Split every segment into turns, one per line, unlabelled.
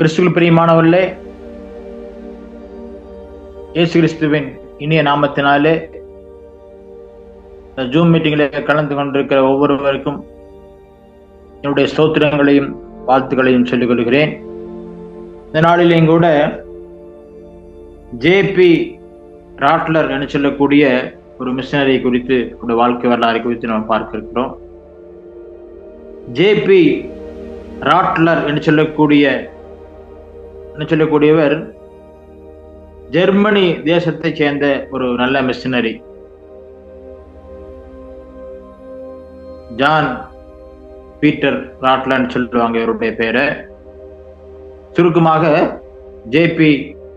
கிறிஸ்துவில் பிரியமானவர்களே, இயேசு கிறிஸ்துவின் இனிய நாமத்தினாலே ஜூம் மீட்டிங்கில் கலந்து கொண்டிருக்கிற ஒவ்வொருவருக்கும் என்னுடைய ஸ்தோத்திரங்களையும் வாழ்த்துக்களையும் சொல்லிக் கொள்கிறேன். இந்த நாளிலேயும் கூட ஜே.பி. ராட்லர் என்று சொல்லக்கூடிய ஒரு மிஷனரி குறித்து ஒரு வாழ்க்கை வரலாறு குறித்து நம்ம பார்க்க இருக்கிறோம். ஜே.பி. ராட்லர் என்று சொல்லக்கூடியவர் ஜெர்மனி தேசத்தை சேர்ந்த ஒரு நல்ல மிஷனரி. ஜான் பீட்டர் ராட்லர் சொல்லுவாங்க இவருடைய பேரை. சுருக்கமாக ஜே.பி.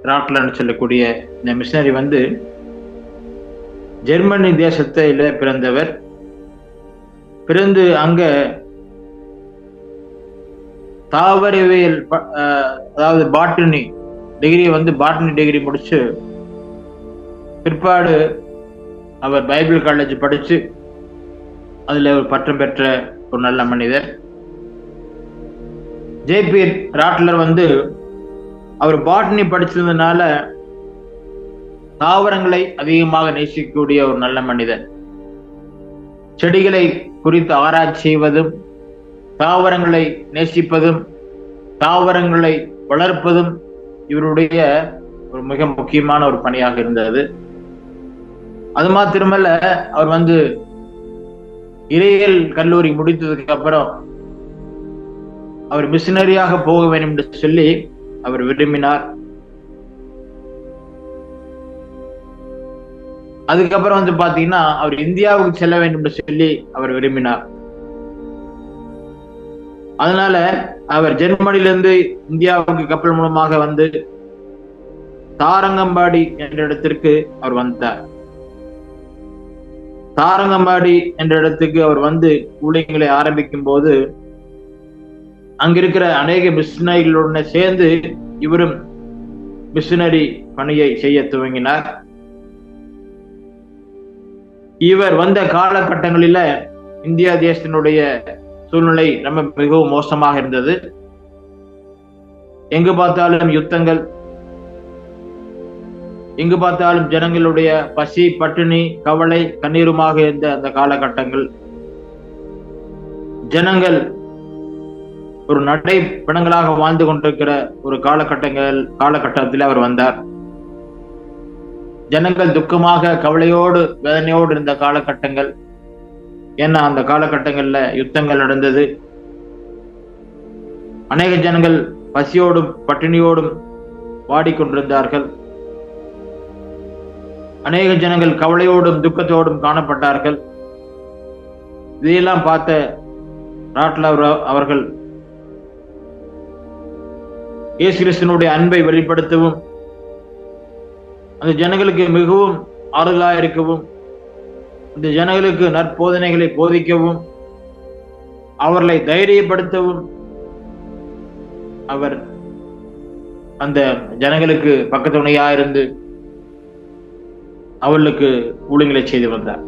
ராட்லர் சொல்லக்கூடிய இந்த மிஷனரி ஜெர்மனி தேசத்தில பிறந்தவர். பிறந்து அங்க தாவரவியல் அதாவது பாட்டனி டிகிரி முடிச்சு பிற்பாடு அவர் பைபிள் காலேஜ் படிச்சு அதுல ஒரு பட்டம் பெற்ற ஒரு நல்ல மனிதர். ஜே.பி. ராட்லர் அவர் பாட்டனி படிச்சிருந்ததுனால தாவரங்களை அதிகமாக நேசிக்கக்கூடிய ஒரு நல்ல மனிதர். செடிகளை குறித்து ஆராய்ச்சி செய்வதும், தாவரங்களை நேசிப்பதும், தாவரங்களை வளர்ப்பதும் இவருடைய ஒரு மிக முக்கியமான ஒரு பணியாக இருந்தது. அது மாத்திரமல்ல, அவர் இறையியல் கல்லூரி முடித்ததுக்கு அப்புறம் அவர் மிஷனரியாக போக வேண்டும் என்று சொல்லி அவர் விரும்பினார். அதுக்கப்புறம் பாத்தீங்கன்னா அவர் இந்தியாவுக்கு செல்ல வேண்டும் என்று சொல்லி அவர் விரும்பினார். அதனால அவர் ஜெர்மனியிலிருந்து இந்தியாவுக்கு கப்பல் மூலமாக தாரங்கம்பாடி என்ற இடத்திற்கு அவர் வந்தார். தாரங்கம்பாடி என்ற இடத்துக்கு அவர் ஊழியங்களை ஆரம்பிக்கும் போது அங்கிருக்கிற அநேக மிஷனரிகளுடன் சேர்ந்து இவரும் மிஷனரி பணியை செய்ய துவங்கினார். இவர் வந்த காலகட்டங்களில இந்தியா தேசத்தினுடைய சூழ்நிலை நம்ம மிகவும் மோசமாக இருந்தது. எங்கு பார்த்தாலும் யுத்தங்கள், எங்கு பார்த்தாலும் ஜனங்களுடைய பசி, பட்டினி, கவலை, கண்ணீருமாக இருந்த அந்த காலகட்டங்கள். ஜனங்கள் ஒரு நடை பிணங்களாக வாழ்ந்து கொண்டிருக்கிற ஒரு காலகட்டத்தில் அவர் வந்தார். ஜனங்கள் துக்கமாக, கவலையோடு, வேதனையோடு இருந்த காலகட்டங்கள். ஏன்னா அந்த காலகட்டங்கள்ல யுத்தங்கள் நடந்தது. அநேக ஜனங்கள் பசியோடும் பட்டினியோடும் வாடிக்கொண்டிருந்தார்கள். அநேக ஜனங்கள் கவலையோடும் துக்கத்தோடும் காணப்பட்டார்கள். இதையெல்லாம் பார்த்த ராட்லர் அவர்கள் இயேசு கிறிஸ்துவினுடைய அன்பை வெளிப்படுத்தவும், அந்த ஜனங்களுக்கு மிகவும் ஆறுதலாக இருக்கவும், இந்த ஜனங்களுக்கு நற்போதனைகளை போதிக்கவும், அவர்களை தைரியப்படுத்தவும் அவர் அந்த ஜனங்களுக்கு பக்கத்துணையா இருந்து அவர்களுக்கு ஊழியங்களை செய்து வந்தார்.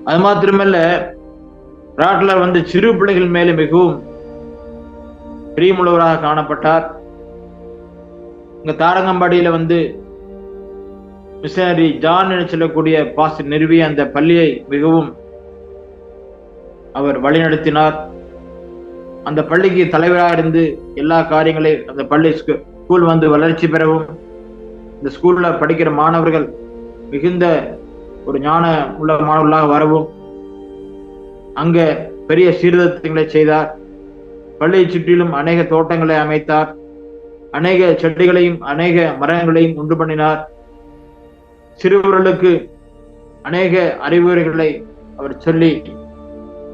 அது மாத்திரமல்ல, ராட்லர் சிறு பிள்ளைகள் மேலே மிகவும் பிரியமுள்ளவராக காணப்பட்டார். இங்க தாரங்கம்பாடியில மிஷனரி ஜான் என்று சொல்லக்கூடிய பாஸ்டர் நிறுவிய அந்த பள்ளியை மிகவும் அவர் வழிநடத்தினார். அந்த பள்ளிக்கு தலைவராக இருந்து எல்லா காரியங்களையும் அந்த பள்ளி ஸ்கூல் வளர்ச்சி பெறவும், இந்த ஸ்கூல்ல படிக்கிற மாணவர்கள் மிகுந்த ஒரு ஞான உள்ள மாணவர்களாக வரவும் அங்க பெரிய சீர்திருத்தங்களை செய்தார். பள்ளியை சுற்றிலும் அநேக தோட்டங்களை அமைத்தார். அநேக செடிகளையும் அநேக மரங்களையும் உண்டு பண்ணினார். சிறுவர்களுக்கு அநேக அறிவுரைகளை அவர் சொல்லி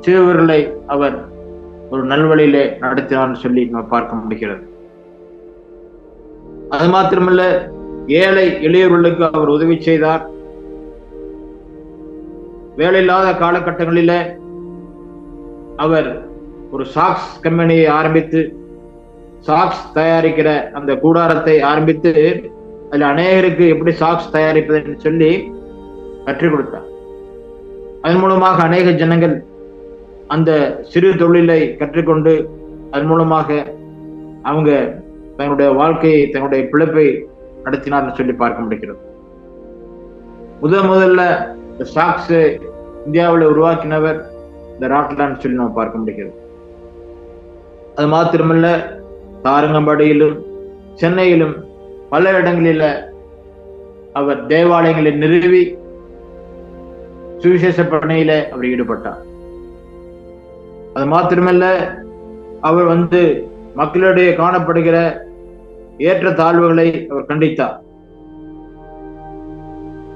சிறுவர்களை அவர் ஒரு நல்வழியிலே நடத்தினார் சொல்லி நம்ம பார்க்க முடிகிறது. அது மாத்திரமல்ல, ஏழை எளியவர்களுக்கு அவர் உதவி செய்தார். வேலை இல்லாத காலகட்டங்களில அவர் ஒரு சாக்ஸ் கம்பெனியை ஆரம்பித்து, சாக்ஸ் தயாரிக்கிற அந்த கூடாரத்தை ஆரம்பித்து அதுல அநேகருக்கு எப்படி சாக்ஸ் தயாரிப்பது சொல்லி கற்றுக் கொடுத்தார். அதன் மூலமாக அநேக ஜனங்கள் அந்த சிறு தொழிலை கற்றுக்கொண்டு அதன் மூலமாக அவங்க தங்களுடைய வாழ்க்கையை, தங்களுடைய பிழைப்பை நடத்தினார்னு சொல்லி பார்க்க முடிகிறது. முதல்ல இந்த ஸ்டாக்ஸ் இந்தியாவில் உருவாக்கினவர் இந்த ராட்லான்னு சொல்லி நம்ம பார்க்க முடிகிறது. அது மாத்திரமல்ல, தாரங்கம்பாடியிலும் சென்னையிலும் பல இடங்களில அவர் தேவாலயங்களை நிறுவி சுவிசேஷ பணியில அவர் ஈடுபட்டார். அது மாத்திரமல்ல, அவர் மக்களிடையே காணப்படுகிற ஏற்ற தாழ்வுகளை அவர் கண்டித்தார்.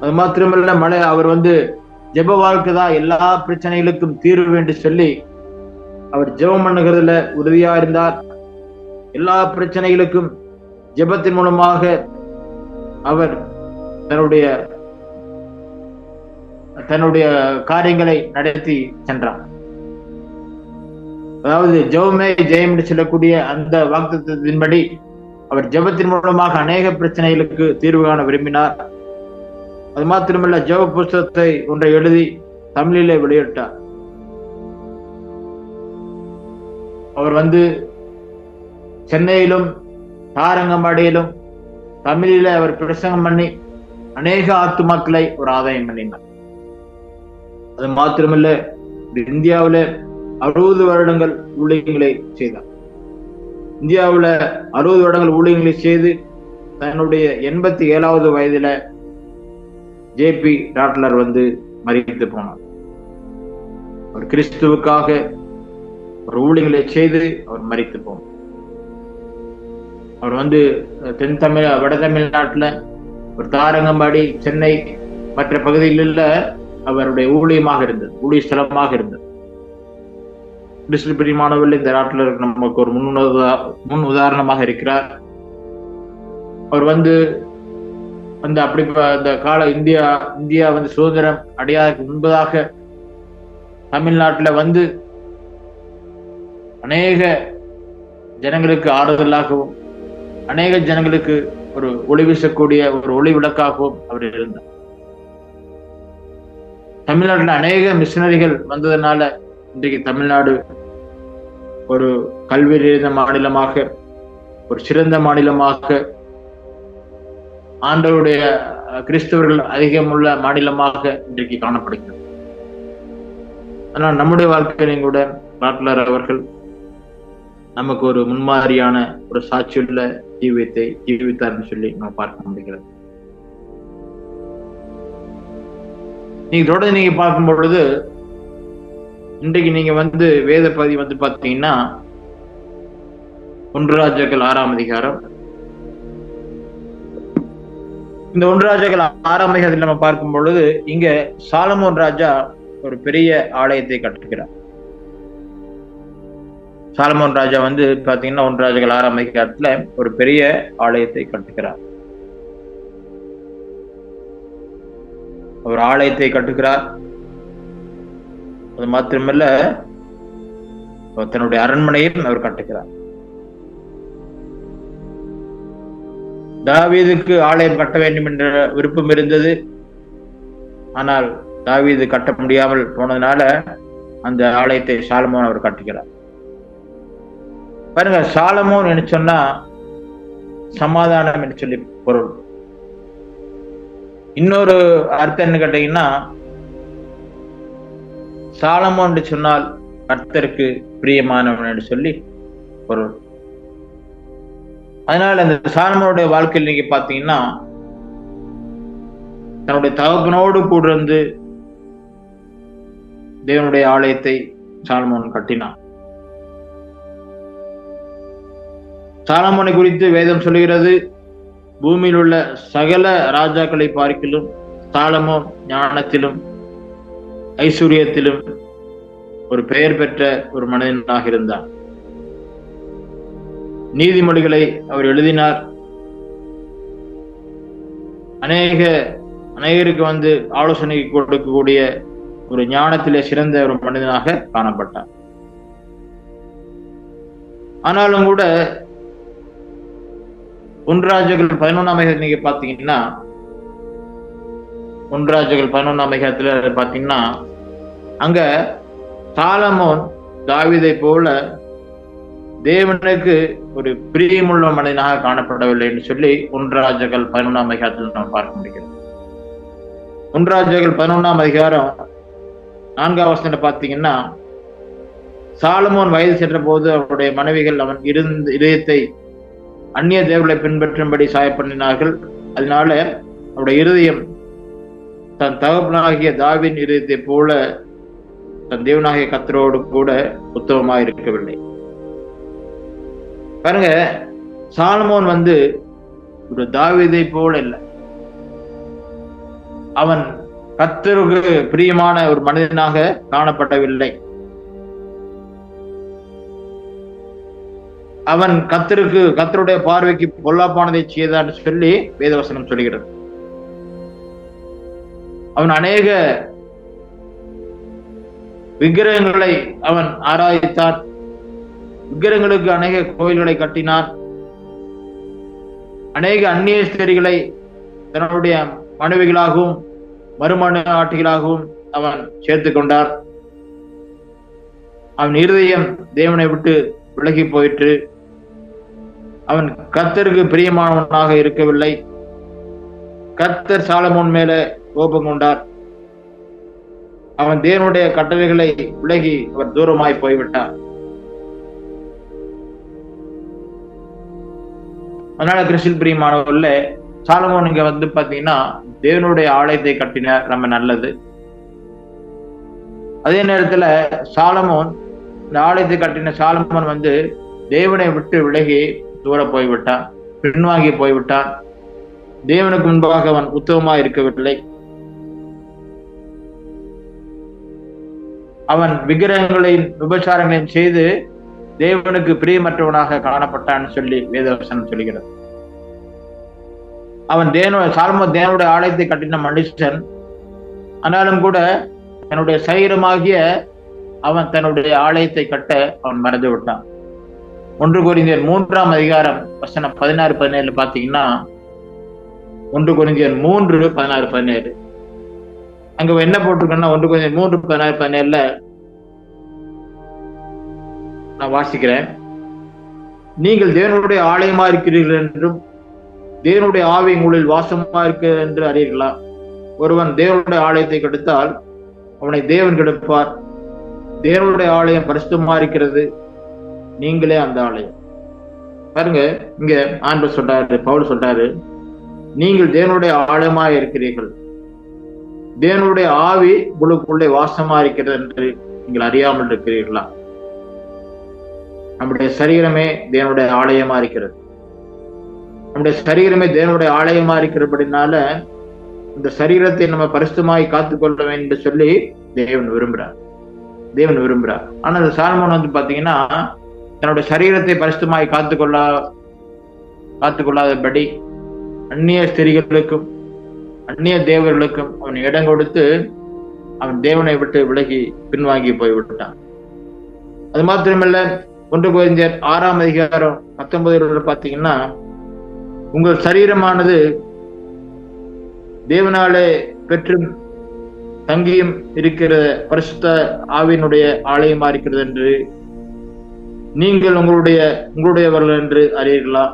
அது மாத்திரமல்ல, அவர் ஜெப வாழ்க்கை தான் எல்லா பிரச்சனைகளுக்கும் தீர்வு என்று சொல்லி அவர் ஜெபம் பண்ணுகிறதுல உறுதியா இருந்தார். எல்லா பிரச்சனைகளுக்கும் ஜெபத்தின் மூலமாக அவர் தன்னுடைய காரியங்களை நடத்தி சென்றார். அதாவது ஜெபமே ஜெயம் என்று சொல்லக்கூடிய அந்த வாக்குத்தத்தின்படி அவர் ஜெபத்தின் மூலமாக அநேக பிரச்சனைகளுக்கு தீர்வு காண விரும்பினார். அது மாத்திரமல்ல, ஜெப புஸ்தகத்தை ஒன்றை எழுதி தமிழிலே வெளியிட்டார். அவர் சென்னையிலும் தாரங்கம்பாடியிலும் தமிழில அவர் பிரசங்கம் பண்ணி அநேக ஆத்துமாக்களை ஒரு ஆதாயம் பண்ணினார். அது மாத்திரமல்ல, இந்தியாவில 60 வருடங்கள் ஊழியங்களை செய்தார். இந்தியாவில 60 வருடங்கள் ஊழியங்களை செய்து தன்னுடைய 87வது வயதுல ஜே.பி. ராட்லர் மரித்து போனார். அவர் கிறிஸ்துவுக்காக ஒரு ஊழியங்களை செய்து அவர் மரித்து போனார். அவர் வட தமிழ்நாட்டுல ஒரு தாரங்கம்பாடி, சென்னை மற்ற பகுதிகளில் அவருடைய ஊழியமாக இருந்தது, ஊழிய ஸ்தலமாக இருந்தது. கிறிஸ்து பிரியமானவர்கள், இந்த ராட்லர் நமக்கு ஒரு முன் உதாரணமாக இருக்கிறார். அவர் அப்படி அந்த கால இந்தியா சுதந்திரம் அடையாதற்கு முன்பதாக தமிழ்நாட்டுல அநேக ஜனங்களுக்கு ஆறுதலாகவும் அநேக ஜனங்களுக்கு ஒரு ஒளி வீசக்கூடிய ஒரு ஒளி விளக்காகவும் அவர் இருந்தார். தமிழ்நாட்டில் அநேக மிஷனரிகள் வந்ததுனால இன்றைக்கு தமிழ்நாடு ஒரு கல்வி நிறைந்த மாநிலமாக, ஒரு சிறந்த மாநிலமாக, ஆண்டவருடைய கிறிஸ்தவர்கள் அதிகமுள்ள மாநிலமாக இன்றைக்கு காணப்படுகிறது. ஆனால் நம்முடைய வாழ்க்கையிலும் கூட ராட்லர் அவர்கள் நமக்கு ஒரு முன்மாதிரியான ஒரு சாட்சியுள்ள ஜீவியத்தை ஜீவித்தார்னு சொல்லி நம்ம பார்க்க முடிகிறது. நீங்க தொடர்ந்து நீங்க பார்க்கும் பொழுது இன்றைக்கு நீங்க வேத பகுதி பாத்தீங்கன்னா 1 ராஜாக்கள் 6ஆம் அதிகாரம். இந்த 1 ராஜாக்கள் 6ஆம் அதிகாரத்தில் நம்ம பார்க்கும் பொழுது இங்க சாலமோன் ராஜா ஒரு பெரிய ஆலயத்தை கட்டுகிறார். சாலமோன் ராஜா பாத்தீங்கன்னா 1 ராஜாக்கள் 6ஆம் அதிகாரத்துல ஒரு பெரிய ஆலயத்தை கட்டுகிறார். ஒரு ஆலயத்தை கட்டுகிறார். அது மாத்திரமல்ல, தன்னுடைய அரண்மனையும் அவர் கட்டுகிறார். தாவீதுக்கு ஆலயம் கட்ட வேண்டும் என்ற விருப்பம் இருந்தது. ஆனால் தாவீது கட்ட முடியாமல் போனதுனால அந்த ஆலயத்தை சாலமோன் அவர் கட்டுகிறார். பாருங்க, சாலமோன் என்று சொன்னா சமாதானம் என்று சொல்லி பொருள். இன்னொரு அர்த்தம் என்ன கேட்டீங்கன்னா, சாலமோன் என்று சொன்னால் கர்த்தருக்கு பிரியமானவன் என்று சொல்லி பொருள். அதனால அந்த சாலமோனுடைய வாழ்க்கையில் நீங்க பாத்தீங்கன்னா தன்னுடைய தகப்பனோடு கூட இருந்து தேவனுடைய ஆலயத்தை சாலமோன் கட்டினான். சாலமோனை குறித்து வேதம் சொல்லுகிறது, பூமியில் உள்ள சகல ராஜாக்களை பார்க்கிலும் சாலமோன் ஞானத்திலும் ஐஸ்வர்யத்திலும் ஒரு பெயர் பெற்ற ஒரு மனிதனாக இருந்தார். நீதிமொழிகளை அவர் எழுதினார். அநேகருக்கு ஆலோசனை கொடுக்கக்கூடிய ஒரு ஞானத்திலே சிறந்த ஒரு மனிதனாக காணப்பட்டார். ஆனாலும் கூட 1 ராஜாக்கள் 11ஆம் அதிகாரத்தில் நீங்க பாத்தீங்கன்னா 1 ராஜாக்கள் 11ஆம் அதிகாரத்துல பாத்தீங்கன்னா அங்க சாலமோன் தாவீதை போல தேவனுக்கு ஒரு பிரியமுள்ள மனிதனாக காணப்படவில்லை என்று சொல்லி 1 ராஜாக்கள் 11ஆம் அதிகாரத்தில் நாம் பார்க்க முடிகிறது. 1 ராஜாக்கள் 11ஆம் அதிகாரம் 4ஆம் வசனத்தை பார்த்தீங்கன்னா, சாலமோன் வயது சென்ற போது அவருடைய மனைவிகள் அவன் இதயத்தை அந்நிய தேவர்களை பின்பற்றும்படி சாயப்பண்ணினார்கள். அதனால அவருடைய இருதயம் தன் தகப்பனாகிய தாவீதின் இருதயத்தை போல தன் தேவனாகிய கர்த்தரோடு கூட உத்தமமாக இருக்கவில்லை. பாருங்க, சாலமோன் ஒரு தாவீதை போல இல்லை. அவன் கர்த்தருக்கு பிரியமான ஒரு மனிதனாக காணப்படவில்லை. அவன் கர்த்தருடைய பார்வைக்கு பொல்லாப்பானதை செய்தான் சொல்லி வேதவசனம் சொல்கிறது. அவன் அநேக விக்கிரகங்களை அவன் ஆராய்த்தான். விக்கிரகங்களுக்கு அநேக கோயில்களை கட்டினான். அநேக அந்நிய ஸ்திரீகளை தன்னுடைய மனைவிகளாகவும் மறுமணாட்டிகளாகவும் அவன் சேர்த்து கொண்டான். அவன் இருதயம் தேவனை விட்டு விலகி போயிற்று. அவன் கர்த்தருக்கு பிரியமானவனாக இருக்கவில்லை. கர்த்தர் சாலமோன் மேல கோபம் கொண்டார். அவன் தேவனுடைய கட்டளைகளை விலகி அவர் தூரமாய் போய்விட்டார். அதனால கிறிஸ்துவில் பிரியமானவர்கள, சாலமோன் இங்க பாத்தீங்கன்னா தேவனுடைய ஆலயத்தை கட்டின ரொம்ப நல்லது. அதே நேரத்துல சாலமோன் இந்த ஆலயத்தை கட்டின சாலமோன் தேவனை விட்டு விலகி தூர போய்விட்டான், பின்வாங்கி போய்விட்டான். தேவனுக்கு முன்பாக அவன் உத்தமமா இருக்கவில்லை. அவன் விக்கிரகங்களையும் விபச்சாரங்களையும் செய்து தேவனுக்கு பிரியமற்றவனாக காணப்பட்டான்னு சொல்லி வேதவசனம் சொல்கிறது. அவன் சாலமோன் தேவனுடைய ஆலயத்தை கட்டின மனுஷன். ஆனாலும் கூட தன்னுடைய சரீரமாகிய அவன் தன்னுடைய ஆலயத்தை கட்ட அவன் மறந்து விட்டான். 1 கொரிந்தியர் 3ஆம் அதிகாரம் வசனம் 16-17 பாத்தீங்கன்னா, 1 கொரிந்தியர் 3:16-17 அங்க என்ன போட்டிருக்கேன்னா, 1 கொரிந்தியர் 3:16-17 நான் வாசிக்கிறேன். நீங்கள் தேவனுடைய ஆலயமா இருக்கிறீர்கள் என்றும் தேவனுடைய ஆவி உங்களில் வாசமா இருக்கு என்று அறியீர்களா? ஒருவன் தேவனுடைய ஆலயத்தை கெடுத்தால் அவனை தேவன் கெடுப்பார். தேவனுடைய ஆலயம் பரிசுத்தமா இருக்கிறது, நீங்களே அந்த ஆலயம். பாருங்க, இங்க ஆண்டவர் சொல்றாரு, பவுல் சொல்றாரு, நீங்கள் தேவனுடைய ஆலயமா இருக்கிறீர்கள், தேவனுடைய ஆவி உங்களுக்குள்ளே வாசமா இருக்கிறது என்று நீங்கள் அறியாமல் இருக்கிறீர்களா? நம்முடைய சரீரமே தேவனுடைய ஆலயமா இருக்கிறது. நம்முடைய சரீரமே தேவனுடைய ஆலயமா இருக்கிறபடினால இந்த சரீரத்தை நம்ம பரிசுத்தமாய் காத்துக்கொள்ள வேண்டும் என்று சொல்லி தேவன் விரும்புறார். ஆனா இந்த சாலமோன் பாத்தீங்கன்னா தன்னுடைய சரீரத்தை பரிசுத்தமாய் காத்துக்கொள்ளாதபடி அந்நிய ஸ்திரீகளுக்கும் அந்நிய தேவர்களுக்கும் அவன் இடம் கொடுத்து அவன் தேவனை விட்டு விலகி பின்வாங்கி போய்விட்டான். அது மாத்திரமல்ல, 1 கொரிந்தியர் 6ஆம் அதிகாரம் 19 பாத்தீங்கன்னா, உங்கள் சரீரமானது தேவனாலே பெற்றும் தங்கியும் இருக்கிற பரிசுத்த ஆவியினுடைய ஆலயமா இருக்கிறது என்று நீங்கள் உங்களுடையவர்கள் என்று அறியீர்களா?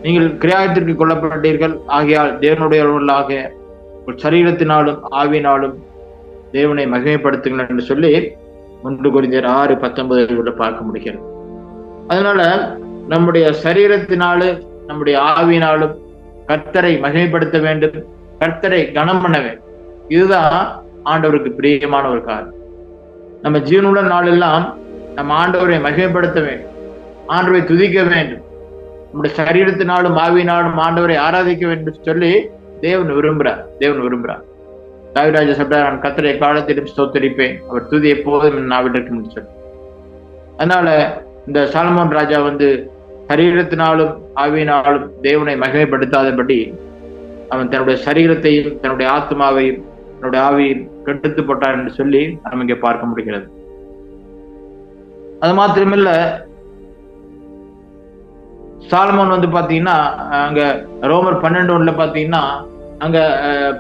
நீங்கள் கிரியாயத்திற்கு கொல்லப்பட்டீர்கள், ஆகையால் தேவனுடையவர்களாக உங்கள் சரீரத்தினாலும் ஆவியினாலும் தேவனை மகிமைப்படுத்துங்கள் என்று சொல்லி 1 கொரிந்தியர் 6:19 பார்க்க முடிகிறது. அதனால நம்முடைய சரீரத்தினாலும் நம்முடைய ஆவியினாலும் கர்த்தரை மகிமைப்படுத்த வேண்டும், கர்த்தரை கனம் பண்ண வேண்டும். இதுதான் ஆண்டவருக்கு பிரியமான ஒரு காரியம். நம்ம ஜீவனுள்ள நாளெல்லாம் நம்ம ஆண்டவரை மகிமைப்படுத்த வேண்டும், ஆண்டவரை துதிக்க வேண்டும், நம்முடைய சரீரத்தினாலும் ஆவியினாலும் ஆண்டவரை ஆராதிக்க வேண்டும் சொல்லி தேவன் விரும்புகிறார். தாவீது சொல்றார், நான் கர்த்தரை காலத்திலும் ஸ்தோத்தரிப்பேன், அவர் துதி எப்போதும் நாவில் இருக்கும் சொல்லி. அதனால இந்த சாலமோன் ராஜா சரீரத்தினாலும் ஆவியினாலும் தேவனை மகிமைப்படுத்தாதபடி அவன் தன்னுடைய சரீரத்தையும் தன்னுடைய ஆத்மாவையும் தன்னுடைய ஆவியும் கெடுத்து போட்டான் என்று சொல்லி நம்ம இங்கே பார்க்க முடிகிறது. அது மாத்திரமில்ல, சாலமோன் பாத்தீங்கன்னா அங்க ரோமர் 12:1 பாத்தீங்கன்னா அங்க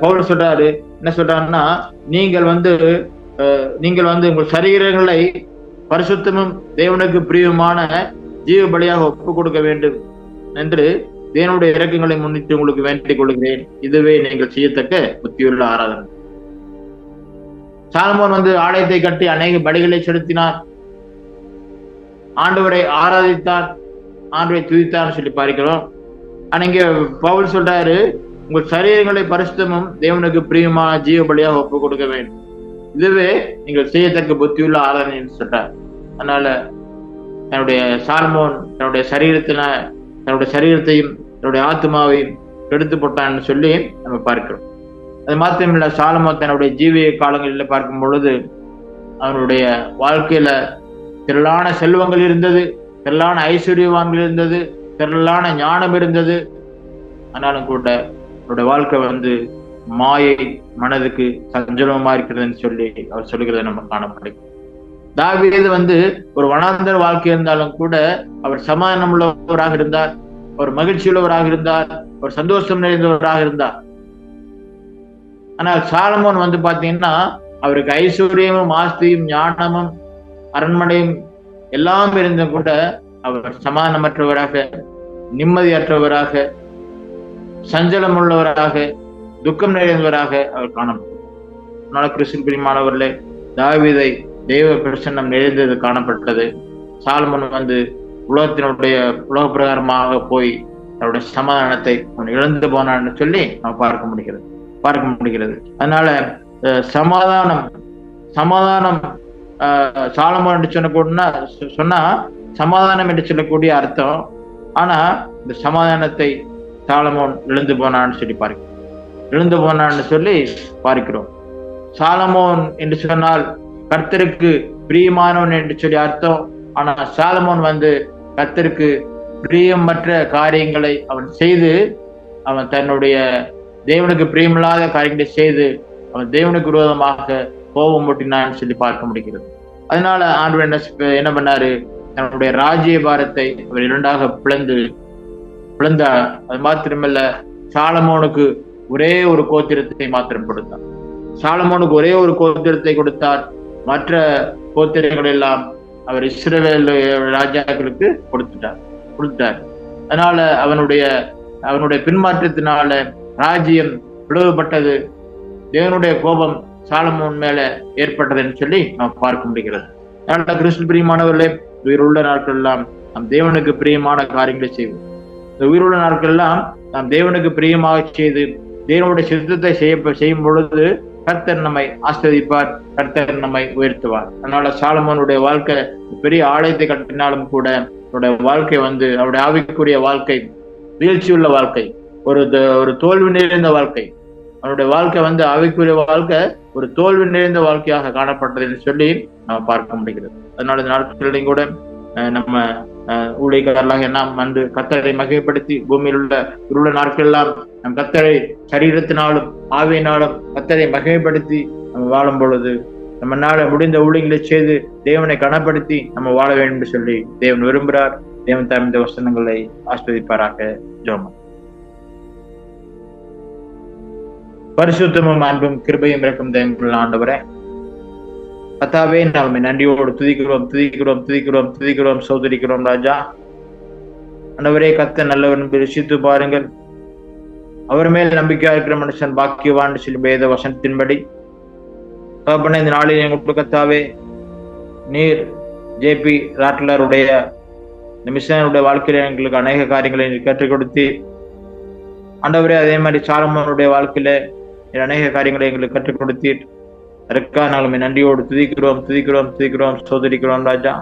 பவுல் சொல்றாரு, என்ன சொல்றாருன்னா, நீங்கள் நீங்கள் உங்கள் சரீரங்களை பரிசுத்தமும் தேவனுக்கு பிரியமான ஜீவ பலியாக ஒப்புக் கொடுக்க வேண்டும் என்று தேவனுடைய இறக்கங்களை முன்னிட்டு உங்களுக்கு வேண்டிக் கொள்கிறேன். இதுவே நீங்கள் செய்யத்தக்க புத்தியுள்ள ஆராதனை. சாலமோன் ஆலயத்தை கட்டி அநேக பலிகளை செலுத்தினார், ஆண்டவரை ஆராதித்தார், ஆண்டவரை துதித்தார் சொல்லி பார்க்கிறோம். ஆனா இங்க பவுல் சொல்றாரு, உங்கள் சரீரங்களை பரிசுத்தமும் தேவனுக்கு பிரியமான ஜீவ பலியாக ஒப்புக் கொடுக்க வேண்டும். இதுவே நீங்கள் செய்யத்தக்க புத்தியுள்ள ஆராதனை என்று சொல்றார். அதனால தன்னுடைய சாலமோன் தன்னுடைய சரீரத்தையும் தன்னுடைய ஆத்மாவையும் கெடுத்து போட்டான்னு சொல்லி நம்ம பார்க்கிறோம். அது மாத்திரமில்ல, சாலமோன் தன்னுடைய ஜீவிய காலங்களில் பார்க்கும் பொழுது அவனுடைய வாழ்க்கையில திரளான செல்வங்கள் இருந்தது, திரளான ஐஸ்வர்யவான்கள் இருந்தது, திரளான ஞானம் இருந்தது. ஆனாலும் கூட அவருடைய வாழ்க்கை மாயை, மனதுக்கு சஞ்சலமா இருக்கிறதுன்னு சொல்லி அவர் சொல்லுகிறத நம்ம காணப்படுகிறது. தாவீது ஒரு வனாந்தர வாழ்க்கை இருந்தாலும் கூட அவர் சமாதானம் உள்ளவராக இருந்தார், அவர் மகிழ்ச்சி உள்ளவராக இருந்தார், ஒரு சந்தோஷம் நிறைந்தவராக இருந்தார். ஆனால் சாலமோன் பாத்தீங்கன்னா அவருக்கு ஐஸ்வர்யமும் ஆஸ்தியும் ஞானமும் அரண்மனையும் எல்லாம் இருந்தும் கூட அவர் சமாதானமற்றவராக, நிம்மதியற்றவராக, சஞ்சலம் உள்ளவராக, துக்கம் நிறைந்தவராக அவர் காணப்பட்டார். கிறிஸ்துவின் பிரியமானவர்களே, தாவீதை தெய்வ பிரசன்னம் நிறைந்தது காணப்பட்டது. சாலமோன் உலகத்தினுடைய உலக பிரகாரமாக போய் அவருடைய சமாதானத்தை அவன் இழந்து போனான்னு சொல்லி நம்ம பார்க்க முடிகிறது. அதனால சமாதானம் சாலமோன் என்று சொன்னா சமாதானம் என்று சொல்லக்கூடிய அர்த்தம். ஆனா இந்த சமாதானத்தை சாலமோன் இழந்து போனான்னு சொல்லி பார்க்கிறோம். சாலமோன் என்று சொன்னால் கர்த்தருக்கு பிரியமானவன் என்று சொல்லி அர்த்தம். ஆனா சாலமோன் கர்த்தருக்கு பிரியமற்ற காரியங்களை அவன் செய்து, அவன் தன்னுடைய தேவனுக்கு பிரியமில்லாத காரியங்களை செய்து அவன் தேவனுக்கு விரோதமாக கோபம் மூட்டினான்னு சொல்லி பார்க்க முடிகிறது. அதனால ஆண்டவர் என்ன பண்ணாரு, தன்னுடைய ராஜ்ய பாரத்தை அவர் இரண்டாக பிளந்தார். அது மாத்திரமல்ல, சாலமோனுக்கு ஒரே ஒரு கோத்திரத்தை மாத்திரம் கொடுத்தார். சாலமோனுக்கு ஒரே ஒரு கோத்திரத்தை கொடுத்தார். மற்ற கோத்திரங்கள் எல்லாம் அவர் இஸ்ரவேல் ராஜாக்களுக்கு கொடுத்துட்டார். அதனால அவனுடைய பின்மாற்றத்தினால ராஜ்யம் பிளவுபட்டது. தேவனுடைய கோபம் சாலமோன் மேல ஏற்பட்டதுன்னு சொல்லி நாம் பார்க்க முடிகிறது. அதனால கிறிஸ்து பிரியமானவர்களே, உயிருள்ள நாட்கள் எல்லாம் நாம் தேவனுக்கு பிரியமான காரியங்களை செய்வோம். இந்த உயிருள்ள நாட்கள் எல்லாம் நாம் தேவனுக்கு பிரியமாக செய்து தேவனுடைய சித்தத்தை செய்யும் பொழுது கர்த்தர் நம்மை ஆஸ்வதிப்பார், கர்த்தர் நம்மை உயர்த்துவார். அதனால சாலமோனுடைய வாழ்க்கை பெரிய ஆலயத்தை கட்டினாலும் கூட அவருடைய வாழ்க்கை அவருடைய ஆவிக்குரிய வாழ்க்கை வீழ்ச்சியுள்ள வாழ்க்கை, ஒரு தோல்வி நிறைந்த வாழ்க்கை. அவருடைய வாழ்க்கை ஆவிக்குரிய வாழ்க்கை ஒரு தோல்வி நிறைந்த வாழ்க்கையாக காணப்பட்டது என்று சொல்லி நம்ம பார்க்க முடிகிறது. அதனால இந்த நாட்களிலும் கூட நம்ம ஊழியக்காரர்களாக நாம் கர்த்தரை மகிமைப்படுத்தி பூமியில் உள்ள நாட்கள் எல்லாம் நம் கர்த்தரை சரீரத்தினாலும் ஆவியினாலும் கர்த்தரை மகிமைப்படுத்தி நம்ம வாழும் பொழுது நம்ம முடிந்த ஊழியங்களை செய்து தேவனை கனப்படுத்தி நம்ம வாழ வேண்டும் என்று சொல்லி தேவன் விரும்புகிறார். தேவன் தாம் இந்த வசனங்களை ஆஸ்வதிப்பாராக. ஜெபம். பரிசுத்தமும் அன்பும் கிருபையும் இருக்கும் தேவனுள்ள ஆண்டவரே, கர்த்தாவே, நாம் நன்றியோடு துதிக்கிறோம் சோதரிக்கிறோம் ராஜா. ஆண்டவரே, கர்த்தர் நல்லவன் ருசித்து பாருங்கள், அவர் மேல் நம்பிக்கையா இருக்கிற மனுஷன் பாக்கியவான் சொல்லி வேத வசனத்தின்படி தகப்பனே, இந்த நாளில் எங்களுக்கு கர்த்தாவே, நீர் ஜேபி ராட்லருடைய இந்த மிஷனுடைய வாழ்க்கையில எங்களுக்கு அநேக காரியங்களை கற்றுக் கொடுத்து, ஆண்டவரே அதே மாதிரி சாலமோனுடைய வாழ்க்கையில அநேக காரியங்களை எங்களுக்கு கற்றுக் கொடுத்தீர். அதற்காக நாங்கள் நன்றியோடு துதிக்கிறோம் சோதரிக்கிறோம் ராஜா.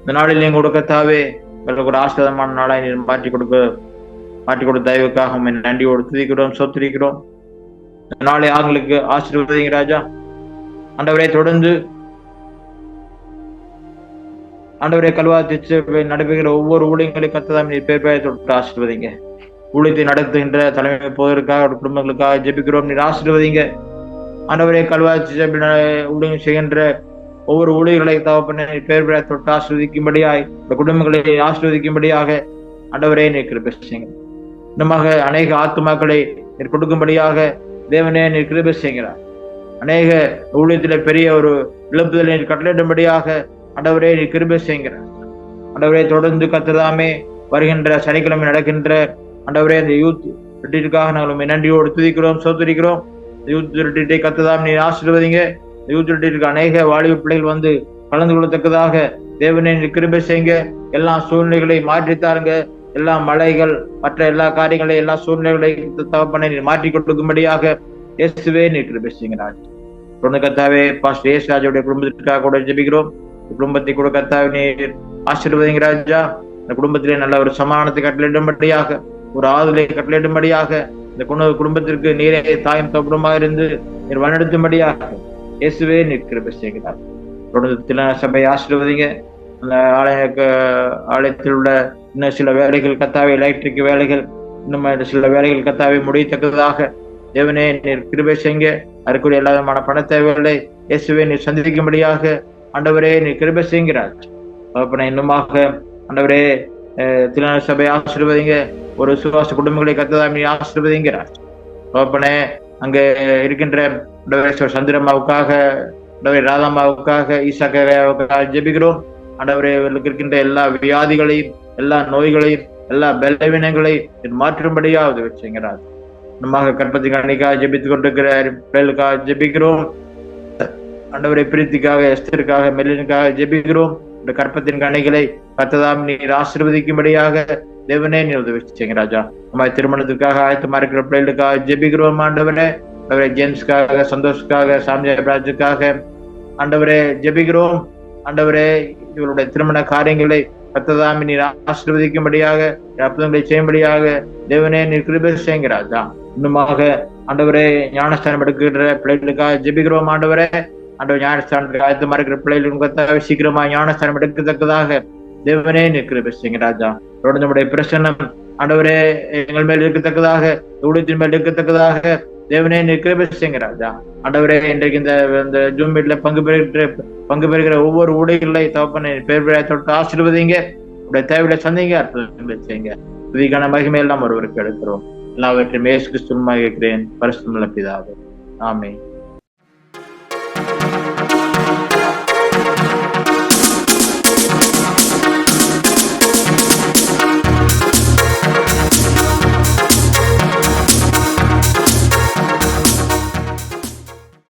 இந்த நாளில் எங்களோட கர்த்தாவே, எங்களுக்கு ஒரு ஆசிரியமான நாளாய் நீர் மாற்றி கொடுத்த தயவுக்காக நன்றியோடு துதிக்கிறோம் சோதரிக்கிறோம். இந்த நாளை ஆங்களுக்கு ஆசீர்வதிங்க ராஜா. ஆண்டவரே, தொடர்ந்து ஆண்டவரே கல்வாரி நடைபெறுகிற ஒவ்வொரு ஊழியங்களையும் கர்த்ததாம் நீர் பேர் பெயர் தொட்டு ஆசீர்வதிங்க. ஊழியத்தை நடத்துகின்ற தலைமை போவதற்காக குடும்பங்களுக்காக ஜெபிக்கிறோம், நீர் ஆசீர்வதிங்க. ஆண்டவரே, கல்வாரி ஊழியம் செய்கின்ற ஒவ்வொரு ஊழியர்களை தகப்பனே பேர் பெயர் தொட்டு ஆசீர்வதிக்கும்படியாய், இந்த குடும்பங்களை ஆசீர்வதிக்கும்படியாக ஆண்டவரே நீர் கிருபை செய்யுங்க. இன்னமாக அநேக ஆத்துமாக்களை நீர் கொடுக்கும்படியாக தேவனே நீர் கிருபை செய்கிறார். அநேக ஊழியத்தில பெரிய ஒரு எழுப்புதலை கட்டளையிடும்படியாக ஆண்டவரே நீ கிருபை செய்கிறார். ஆண்டவரே தொடர்ந்து கர்த்ததாமே வருகின்ற சனிக்கிழமை நடக்கின்ற ஆண்டவரே இந்த யூத் ரிட்ரீட்டுக்காக நாங்கள் நன்றியோடு துதிக்கிறோம், சோதரிக்கிறோம். யூத் ரிட்ரீட்டை கர்த்ததாம் நீ ஆசீர்வதிங்க. யூத் ரிட்ரீட்டுக்கு அநேக வாலிப பிள்ளைகள் வந்து கலந்து கொள்ளத்தக்கதாக தேவனே நீ கிருபை செய்யுங்க. எல்லா சூழ்நிலைகளையும் மாற்றித்தாருங்க. எல்லா மலைகள் மற்ற எல்லா காரியங்களையும் எல்லா சூழ்நிலைகளையும் தகப்பனை நீ மாற்றி கொடுக்கும்படியாக இயேசுவே நீ கிருபை செய்யுங்க ராஜா. தொடர்ந்து கர்த்தாவே பாஸ்டர் ஏசு ராஜாவுடைய குடும்பத்திற்காக கூட ஜெபிக்கிறோம். குடும்பத்தை கூட கர்த்தாவே நீர் ஆசீர்வதிங்க ராஜா. இந்த குடும்பத்திலே நல்ல ஒரு சமாதானத்தை கட்டளையிடும்படியாக, ஒரு ஆறுதலை கட்டளையிடும்படியாக, இந்த குடும்பத்திற்கு நீரே தாயும் தகப்பனுமாக இருந்து நீர் வழிநடத்தும்படியாக இயேசுவே நீர் கிருபை செய்கிறார். தொடர்ந்து தின சபை ஆசீர்வதிங்க. அந்த ஆலயத்தில் உள்ள இன்னும் சில வேலைகள் கர்த்தாவே, எலக்ட்ரிக் வேலைகள், இன்னும் சில வேலைகள் கர்த்தாவே முடியத்தக்கதாக தேவனே நீர் கிருபை செய்யுங்க. அதற்குரிய எல்லா விதமான பண தேவைகளை இயேசுவே நீர் சந்திக்கும்படியாக ஆண்டவரே நீர் கிருபை செய்கிறார். இன்னுமாக ஆண்டவரே தின சபை ஆசீர்வதிங்க. ஒரு சுவாச குடும்பங்களை கர்த்ததாம் நீ ஆசீர்வதிங்கிறார். அங்க இருக்கின்ற சந்திரம்மாவுக்காக, ராதாமாவுக்காக, ஈசாக்காக ஜெபிக்கிறோம். ஆண்டவரே இவர்களுக்கு இருக்கின்ற எல்லா வியாதிகளையும், எல்லா நோய்களையும், எல்லா பலவீனங்களையும் மாற்றும்படியா உதவி செய்கிறார். நம்மாக கற்பத்தின் அன்னைக்காக ஜெபித்துக் கொண்டிருக்கிற பிள்ளைகளுக்காக ஜெபிக்கிறோம். ஆண்டவரை பிரீத்திக்காக, எஸ்தருக்காக, மெல்லினுக்காக ஜெபிக்கிறோம். இந்த கற்பத்தின் கண்ணைகளை கர்த்ததாம் நீர் ஆசீர்வதிக்கும்படியாக தேவனே நீர் உதவி செய்யுங்க ராஜா. நம்ம திருமணத்துக்காக ஆயத்தமா இருக்கிற பிள்ளைகளுக்காக ஜெபிக்கிறோம். ஆண்டவரே ஜேம்ஸ்க்காக, சந்தோஷ்காக, சாமியாஜுக்காக ஆண்டவரே ஜெபிக்கிறோம். ஆண்டவரே இவருடைய திருமண காரியங்களை கர்த்ததாம் நீர் ஆசீர்வதிக்கும்படியாக, அற்புதங்களை செய்யும்படியாக தேவனே நீர் கிருபை செய்யுங்க ராஜா. இன்னுமாக ஆண்டவரே ஞானஸ்தானம் எடுக்கின்ற பிள்ளைகளுக்காக ஜெபிக்கிறோம். ஆண்டவரே ஞானஸ்தானத்துக்கு ஆயத்தமா இருக்கிற பிள்ளைகளுக்கு சீக்கிரமா ஞானஸ்தானம் எடுக்கத்தக்கதாக தேவனே நீர் கிருபை செய்யுங்க ராஜா. தொடர்ந்து நம்முடைய பிரசன்னம் ஆண்டவரே எங்கள் மேல் இருக்கத்தக்கதாக, ஊழியத்தின் மேல் இருக்கத்தக்கதாக தேவனே நீர் கிருபை செய்யுங்க ராஜா. ஆண்டவரே இன்றைக்கு இந்த ஜூம் மீட்ல பங்கு பெறுகிற ஒவ்வொரு ஊழியர்களை தகப்பனை பேர் தொட்டு ஆசீர்வதிங்க. உடைய தேவையை சந்திங்க, அற்புதங்களை செய்யுங்க. துதிக்கான மகிமை எல்லாம் ஒருவருக்கு எடுக்கிறோம். எல்லாவற்றையும் இயேசு கிறிஸ்துவின் மூலமாக கேட்கிறேன், பரிசுத்தமுள்ள பிதாவே, ஆமென்.